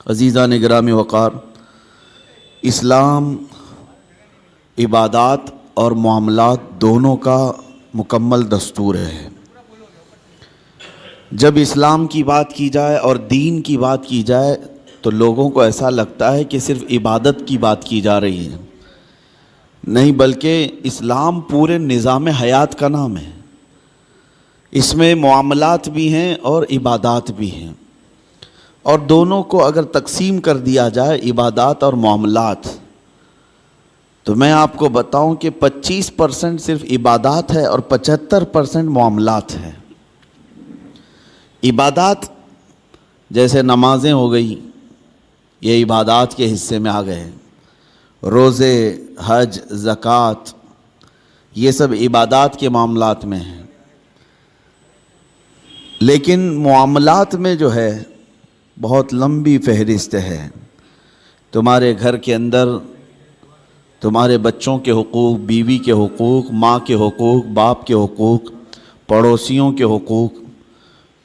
عزیزان گرامی وقار، اسلام عبادات اور معاملات دونوں کا مکمل دستور ہے۔ جب اسلام کی بات کی جائے اور دین کی بات کی جائے تو لوگوں کو ایسا لگتا ہے کہ صرف عبادت کی بات کی جا رہی ہے، نہیں بلکہ اسلام پورے نظام حیات کا نام ہے۔ اس میں معاملات بھی ہیں اور عبادات بھی ہیں، اور دونوں کو اگر تقسیم کر دیا جائے عبادات اور معاملات، تو میں آپ کو بتاؤں کہ 25% صرف عبادات ہے اور 75% معاملات ہے۔ عبادات جیسے نمازیں ہو گئی، یہ عبادات کے حصے میں آ گئے، روزے، حج، زکوٰۃ، یہ سب عبادات کے معاملات میں ہیں۔ لیکن معاملات میں جو ہے بہت لمبی فہرست ہے۔ تمہارے گھر کے اندر تمہارے بچوں کے حقوق، بیوی کے حقوق، ماں کے حقوق، باپ کے حقوق، پڑوسیوں کے حقوق،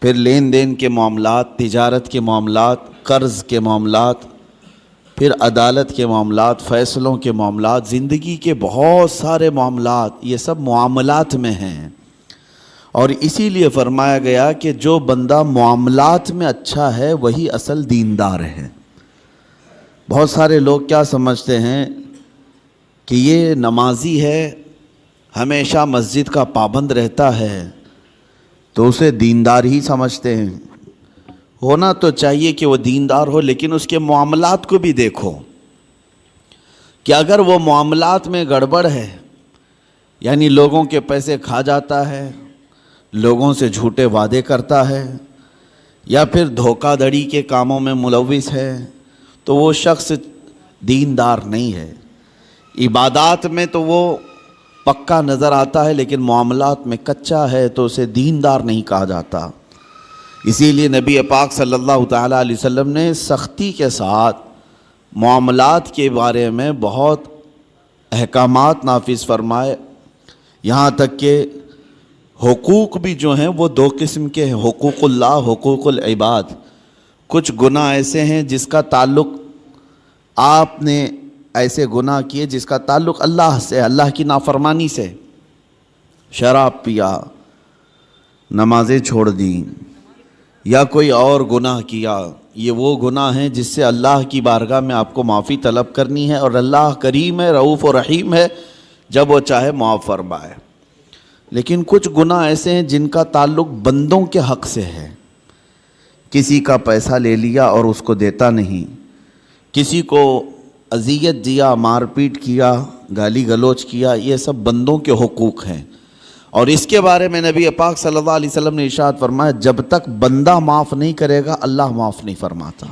پھر لین دین کے معاملات، تجارت کے معاملات، قرض کے معاملات، پھر عدالت کے معاملات، فیصلوں کے معاملات، زندگی کے بہت سارے معاملات، یہ سب معاملات میں ہیں۔ اور اسی لیے فرمایا گیا کہ جو بندہ معاملات میں اچھا ہے وہی اصل دیندار ہے۔ بہت سارے لوگ کیا سمجھتے ہیں کہ یہ نمازی ہے، ہمیشہ مسجد کا پابند رہتا ہے، تو اسے دیندار ہی سمجھتے ہیں۔ ہونا تو چاہیے کہ وہ دیندار ہو، لیکن اس کے معاملات کو بھی دیکھو کہ اگر وہ معاملات میں گڑبڑ ہے، یعنی لوگوں کے پیسے کھا جاتا ہے، لوگوں سے جھوٹے وعدے کرتا ہے، یا پھر دھوکہ دھڑی کے کاموں میں ملوث ہے، تو وہ شخص دیندار نہیں ہے۔ عبادات میں تو وہ پکا نظر آتا ہے، لیکن معاملات میں کچا ہے، تو اسے دیندار نہیں کہا جاتا۔ اسی لیے نبی پاک صلی اللہ تعالیٰ علیہ وسلم نے سختی کے ساتھ معاملات کے بارے میں بہت احکامات نافذ فرمائے، یہاں تک کہ حقوق بھی جو ہیں وہ دو قسم کے ہیں، حقوق اللہ، حقوق العباد۔ کچھ گناہ ایسے ہیں جس کا تعلق آپ نے ایسے گناہ کیے جس کا تعلق اللہ سے، اللہ کی نافرمانی سے، شراب پیا، نمازیں چھوڑ دیں، یا کوئی اور گناہ کیا، یہ وہ گناہ ہیں جس سے اللہ کی بارگاہ میں آپ کو معافی طلب کرنی ہے، اور اللہ کریم ہے، رؤوف و رحیم ہے، جب وہ چاہے معاف فرمائے۔ لیکن کچھ گناہ ایسے ہیں جن کا تعلق بندوں کے حق سے ہے۔ کسی کا پیسہ لے لیا اور اس کو دیتا نہیں، کسی کو اذیت دیا، مار پیٹ کیا، گالی گلوچ کیا، یہ سب بندوں کے حقوق ہیں۔ اور اس کے بارے میں نبی پاک صلی اللہ علیہ وسلم نے ارشاد فرمایا، جب تک بندہ معاف نہیں کرے گا اللہ معاف نہیں فرماتا۔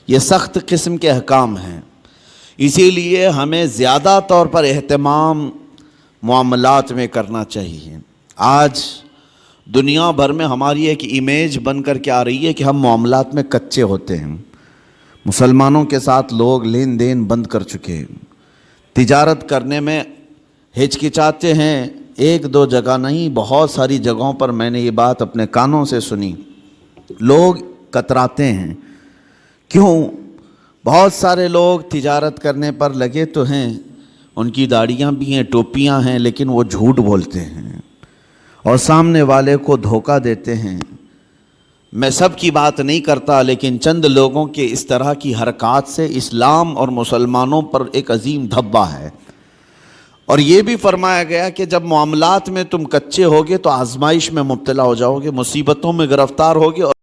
یہ سخت قسم کے احکام ہیں، اسی لیے ہمیں زیادہ طور پر اہتمام معاملات میں کرنا چاہیے۔ آج دنیا بھر میں ہماری ایک امیج بن کر کے آ رہی ہے کہ ہم معاملات میں کچے ہوتے ہیں۔ مسلمانوں کے ساتھ لوگ لین دین بند کر چکے ہیں، تجارت کرنے میں ہچکچاتے ہیں۔ ایک دو جگہ نہیں، بہت ساری جگہوں پر میں نے یہ بات اپنے کانوں سے سنی، لوگ کتراتے ہیں۔ کیوں؟ بہت سارے لوگ تجارت کرنے پر لگے تو ہیں، ان کی داڑیاں بھی ہیں، ٹوپیاں ہیں، لیکن وہ جھوٹ بولتے ہیں اور سامنے والے کو دھوکہ دیتے ہیں۔ میں سب کی بات نہیں کرتا، لیکن چند لوگوں کے اس طرح کی حرکات سے اسلام اور مسلمانوں پر ایک عظیم دھبہ ہے۔ اور یہ بھی فرمایا گیا کہ جب معاملات میں تم کچے ہوگے تو آزمائش میں مبتلا ہو جاؤ گے، مصیبتوں میں گرفتار ہوگے، اور